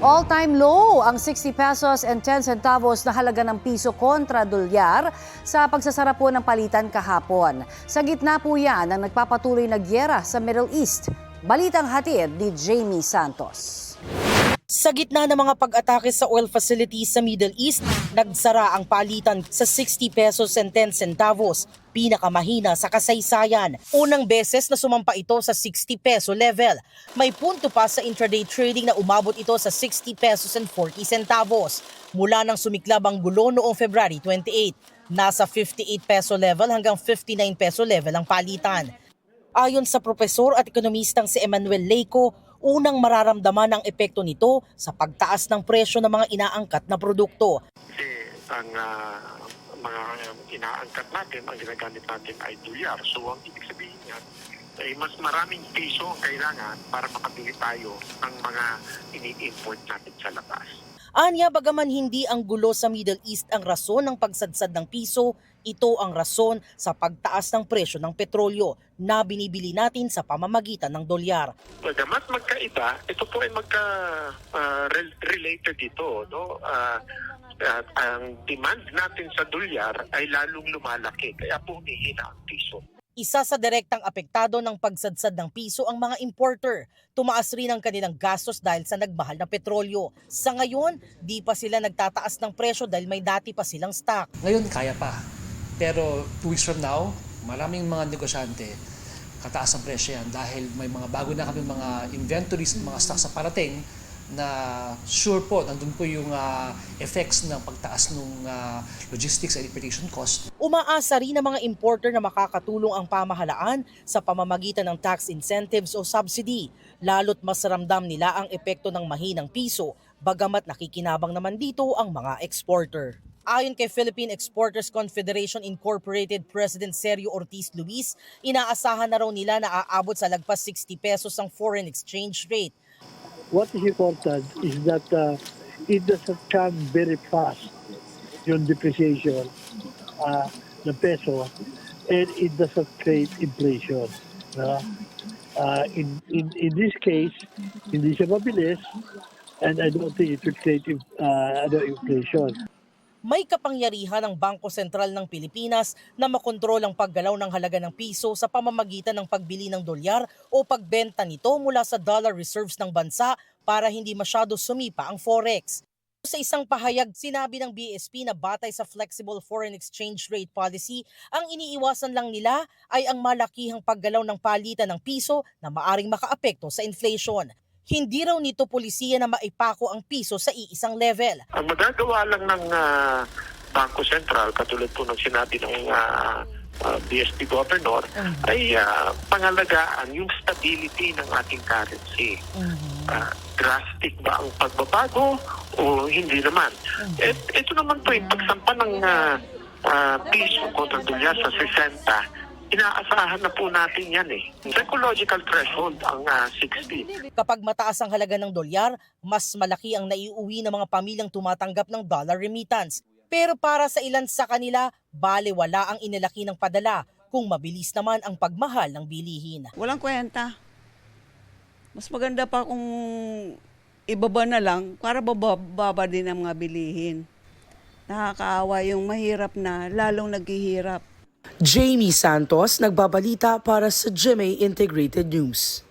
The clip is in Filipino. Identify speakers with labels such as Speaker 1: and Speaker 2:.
Speaker 1: All-time low ang 60 pesos and 10 centavos na halaga ng piso kontra dolyar sa pagsasara po ng palitan kahapon. Sa gitna po yan ang nagpapatuloy na gyera sa Middle East. Balitang hatid ni Jamie Santos.
Speaker 2: Sa gitna ng mga pag-atake sa oil facilities sa Middle East, nagsara ang palitan sa 60 pesos and 10 centavos, pinakamahina sa kasaysayan. Unang beses na sumampa ito sa 60 peso level. May punto pa sa intraday trading na umabot ito sa 60 pesos and 40 centavos. Mula nang sumiklab ang gulo noong February 28, nasa 58 peso level hanggang 59 peso level ang palitan. Ayon sa propesor at ekonomistang si Emmanuel Leyco, unang mararamdaman ang epekto nito sa pagtaas ng presyo ng mga inaangkat na produkto.
Speaker 3: Kasi ang mga inaangkat natin, ang ginagamit natin ay dolyar. So ang ibig sabihin niyan, ay mas maraming piso ang kailangan para makabili tayo ng mga ini-import natin sa labas.
Speaker 2: Anya, bagaman hindi ang gulo sa Middle East ang rason ng pagsadsad ng piso, ito ang rason sa pagtaas ng presyo ng petrolyo na binibili natin sa pamamagitan ng dolyar.
Speaker 3: Bagamat magkaiba, ito po ay related dito. No? Ang demand natin sa dolyar ay lalong lumalaki, kaya po humihina ang piso.
Speaker 2: Isa sa direktang apektado ng pagsadsad ng piso ang mga importer. Tumaas rin ang kanilang gastos dahil sa nagmahal na petrolyo. Sa ngayon, di pa sila nagtataas ng presyo dahil may dati pa silang stock.
Speaker 4: Ngayon kaya pa. Pero 2 weeks from now, maraming mga negosyante kataas ang presyo yan dahil may mga bago na kami mga inventories, mga stocks sa parating na sure po, nandun po yung effects ng pagtaas ng logistics and importation cost.
Speaker 2: Umaasa rin ng mga importer na makakatulong ang pamahalaan sa pamamagitan ng tax incentives o subsidy. Lalo't mas ramdam nila ang epekto ng mahinang piso, bagamat nakikinabang naman dito ang mga exporter. Ayon kay Philippine Exporters Confederation Incorporated President Sergio Ortiz Luis, inaasahan na raw nila na aabot sa lagpas 60 pesos ang foreign exchange rate.
Speaker 5: What is important is that it doesn't come very fast, yung depreciation ng peso, and it doesn't create inflation. In this case, hindi siya mabilis, and I don't think it will create inflation.
Speaker 2: May kapangyarihan ng Bangko Sentral ng Pilipinas na makontrol ang paggalaw ng halaga ng piso sa pamamagitan ng pagbili ng dolyar o pagbenta nito mula sa dollar reserves ng bansa para hindi masyado sumipa ang forex. Sa isang pahayag, sinabi ng BSP na batay sa flexible foreign exchange rate policy, ang iniiwasan lang nila ay ang malakihang paggalaw ng palitan ng piso na maaring makaapekto sa inflation. Hindi raw nito polisiya na maipako ang piso sa iisang level.
Speaker 3: Ang magagawa lang ng Bangko Sentral, katulad po ng sinabi ng BSP Governor, ay pangalagaan yung stability ng ating currency. Drastic ba ang pagbabago o hindi naman? Ito naman po yung pagsampa ng piso kontra dolyar sa 60. Inaasahan na po natin yan eh. Psychological threshold ang 60.
Speaker 2: Kapag mataas ang halaga ng dolyar, mas malaki ang naiuwi ng mga pamilyang tumatanggap ng dollar remittance. Pero para sa ilan sa kanila, balewala ang inilaki ng padala kung mabilis naman ang pagmahal ng bilihin.
Speaker 6: Walang kwenta. Mas maganda pa kung ibaba na lang para bababa din ang mga bilihin. Nakakaawa yung mahirap na lalong naghihirap.
Speaker 2: Jamie Santos, nagbabalita para sa GMA Integrated News.